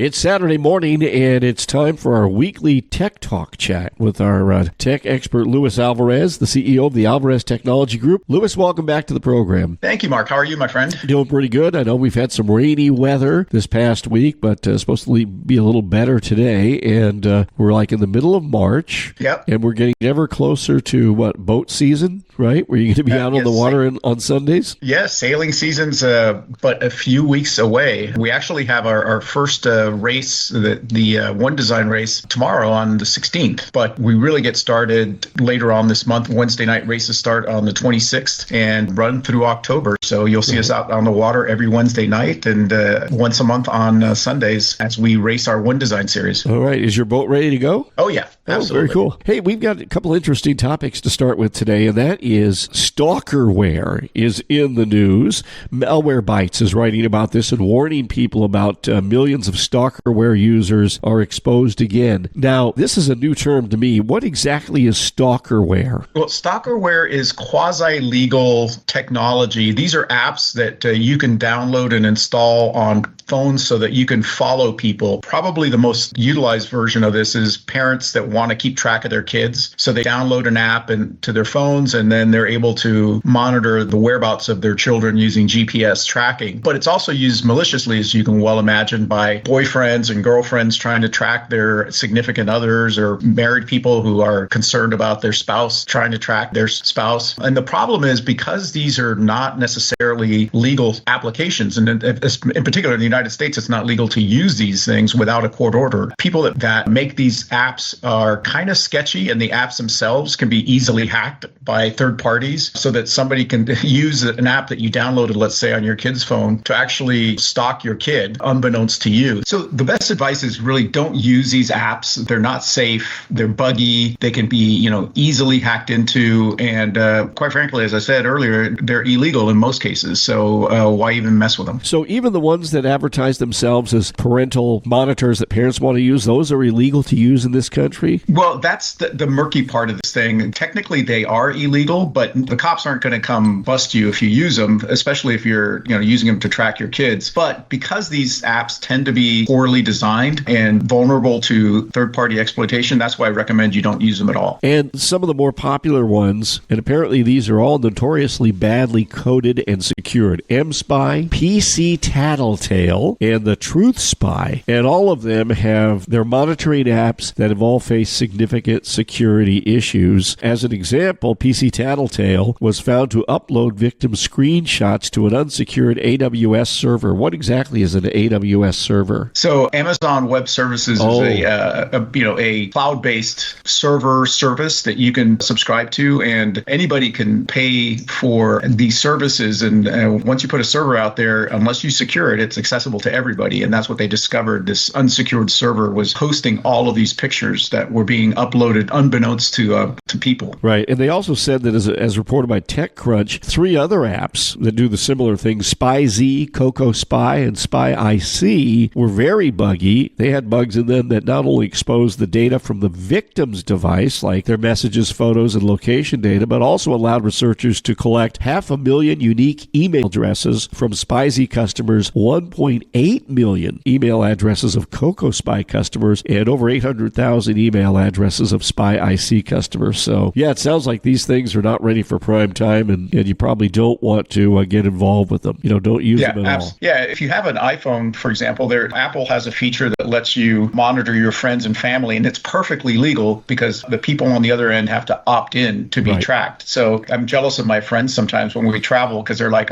It's Saturday morning, and it's time for our weekly Tech Talk chat with our tech expert, Luis Alvarez, the CEO of the Alvarez Technology Group. Luis, welcome back to the program. Thank you, Mark. How are you, my friend? Doing pretty good. I know we've had some rainy weather this past week, but supposed to be a little better today, and we're like in the middle of March. Yep. And we're getting ever closer to, boat season, right? Where you're going to be out on the water on Sundays? Yes, sailing season's but a few weeks away. We actually have our first race, the One Design race, tomorrow on the 16th. But we really get started later on this month. Wednesday night races start on the 26th and run through October. So you'll see us out on the water every Wednesday night and once a month on Sundays as we race our One Design series. All right. Is your boat ready to go? Oh, yeah. Absolutely. Very cool. Hey, we've got a couple interesting topics to start with today, and that is Stalkerware is in the news. Malwarebytes is writing about this and warning people about millions of Stalkerware users are exposed again. Now, this is a new term to me. What exactly is Stalkerware? Well, Stalkerware is quasi-legal technology. These are apps that you can download and install on phones so that you can follow people. Probably the most utilized version of this is parents that want to keep track of their kids. So they download an app to their phones, and then they're able to monitor the whereabouts of their children using GPS tracking. But it's also used maliciously, as you can well imagine, by boyfriends and girlfriends trying to track their significant others, or married people who are concerned about their spouse trying to track their spouse. And the problem is, because these are not necessarily legal applications, and in particular in the United States, it's not legal to use these things without a court order. People that make these apps are kind of sketchy, and the apps themselves can be easily hacked by third parties, so that somebody can use an app that you downloaded, let's say on your kid's phone, to actually stalk your kid unbeknownst to you. So the best advice is really don't use these apps. They're not safe. They're buggy. They can be, easily hacked into. And quite frankly, as I said earlier, they're illegal in most cases. So why even mess with them? So even the ones that advertise themselves as parental monitors that parents want to use, those are illegal to use in this country? Well, that's the murky part of this thing. Technically, they are illegal, but the cops aren't going to come bust you if you use them, especially if you're using them to track your kids. But because these apps tend to be poorly designed and vulnerable to third-party exploitation, that's why I recommend you don't use them at all. And some of the more popular ones, and apparently these are all notoriously badly coded and secured: mSpy, PC Tattletale, and the Truth Spy. And all of them have their monitoring apps that have all faced significant security issues. As an example, PC Tattletale was found to upload victim screenshots to an unsecured AWS server. What exactly is an AWS server? So Amazon Web Services is a cloud-based server service that you can subscribe to, and anybody can pay for these services. And once you put a server out there, unless you secure it, it's accessible to everybody. And that's what they discovered. This unsecured server was hosting all of these pictures that were being uploaded unbeknownst to people. Right. And they also said that, as reported by TechCrunch, 3 other apps that do the similar things, SpyZ, Coco Spy, and SpyIC, were very buggy. They had bugs in them that not only exposed the data from the victim's device, like their messages, photos, and location data, but also allowed researchers to collect 500,000 unique email addresses from SpyZ customers, 1.8 million email addresses of Coco Spy customers, and over 800,000 email addresses of SpyIC customers. So, yeah, it sounds like these things are not ready for prime time, and you probably don't want to get involved with them. Don't use them at all. Yeah, if you have an iPhone, for example, Apple has a feature that lets you monitor your friends and family, and it's perfectly legal because the people on the other end have to opt in to be tracked. So I'm jealous of my friends sometimes when we travel, because they're like,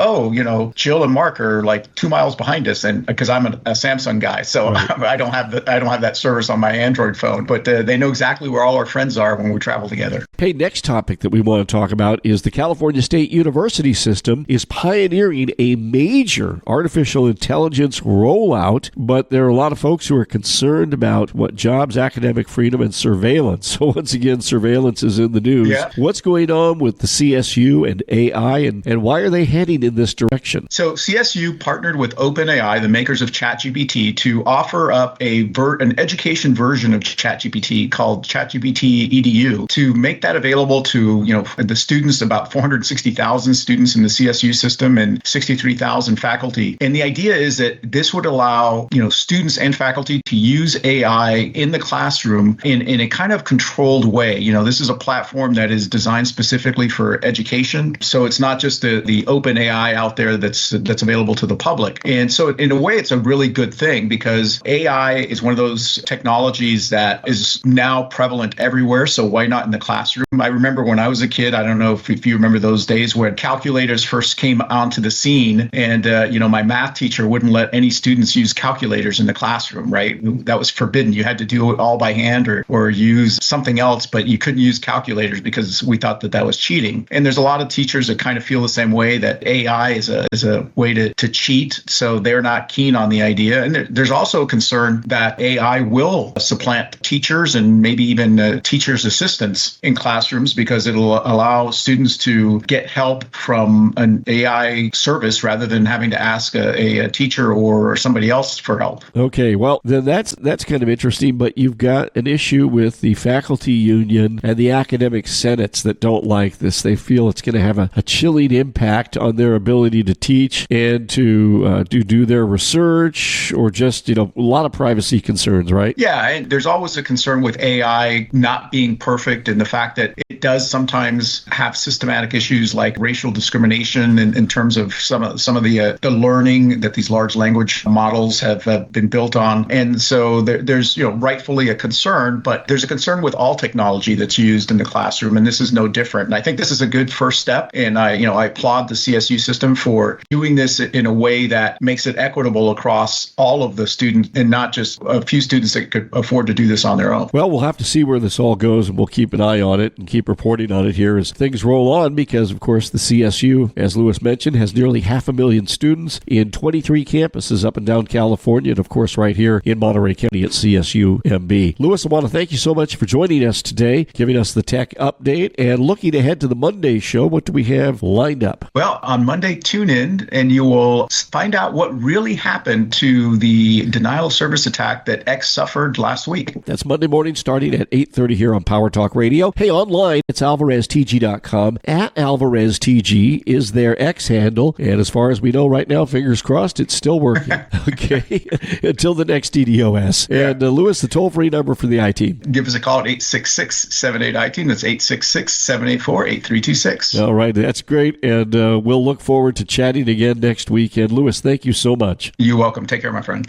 Jill and Mark are like 2 miles behind us, and because I'm a Samsung guy, so I don't have that service on my Android phone. But they know exactly where all our friends are when we travel together. Hey, next topic that we want to talk about is the California State University system is pioneering a major artificial intelligence rollout, but there are a lot of folks who are concerned about jobs, academic freedom, and surveillance. So once again, surveillance is in the news. Yeah. What's going on with the CSU and AI, and why are they heading in this direction? So CSU partnered with OpenAI, the makers of ChatGPT, to offer up an education version of ChatGPT called ChatGPT EDU to make that that available to, the students, about 460,000 students in the CSU system and 63,000 faculty. And the idea is that this would allow, students and faculty to use AI in the classroom in a kind of controlled way. This is a platform that is designed specifically for education. So it's not just the open AI out there that's available to the public. And so in a way, it's a really good thing because AI is one of those technologies that is now prevalent everywhere. So why not in the classroom? I remember when I was a kid, I don't know if you remember those days when calculators first came onto the scene and, my math teacher wouldn't let any students use calculators in the classroom, right? That was forbidden. You had to do it all by hand or use something else, but you couldn't use calculators because we thought that was cheating. And there's a lot of teachers that kind of feel the same way, that AI is a way to cheat. So they're not keen on the idea. And there's also a concern that AI will supplant teachers and maybe even teachers' assistants in classrooms because it'll allow students to get help from an AI service rather than having to ask a teacher or somebody else for help. Okay, well, then that's kind of interesting, but you've got an issue with the faculty union and the academic senates that don't like this. They feel it's going to have a chilling impact on their ability to teach and to do their research or just, a lot of privacy concerns, right? Yeah, and there's always a concern with AI not being perfect and the fact that it does sometimes have systematic issues like racial discrimination in terms of some of the learning that these large language models have been built on. And so there's rightfully a concern, but there's a concern with all technology that's used in the classroom, and this is no different. And I think this is a good first step, and I applaud the CSU system for doing this in a way that makes it equitable across all of the students and not just a few students that could afford to do this on their own. Well, we'll have to see where this all goes, and we'll keep an eye on it and keep reporting on it here as things roll on because, of course, the CSU, as Lewis mentioned, has nearly 500,000 students in 23 campuses up and down California, and, of course, right here in Monterey County at CSU-MB. Lewis, I want to thank you so much for joining us today, giving us the tech update, and looking ahead to the Monday show. What do we have lined up? Well, on Monday, tune in, and you will find out what really happened to the denial of service attack that X suffered last week. That's Monday morning starting at 8:30 here on Power Talk Radio. Hey, online, it's alvareztg.com. At AlvarezTG is their X handle, and as far as we know right now, fingers crossed, it's still working. Okay, until the next DDoS. Yeah. And Lewis, the toll-free number for the I-Team. Give us a call at 866-78-I-TEAM. That's 866-784-8326. All right, that's great, and we'll look forward to chatting again next week. And Lewis, thank you so much. You're welcome. Take care, my friend.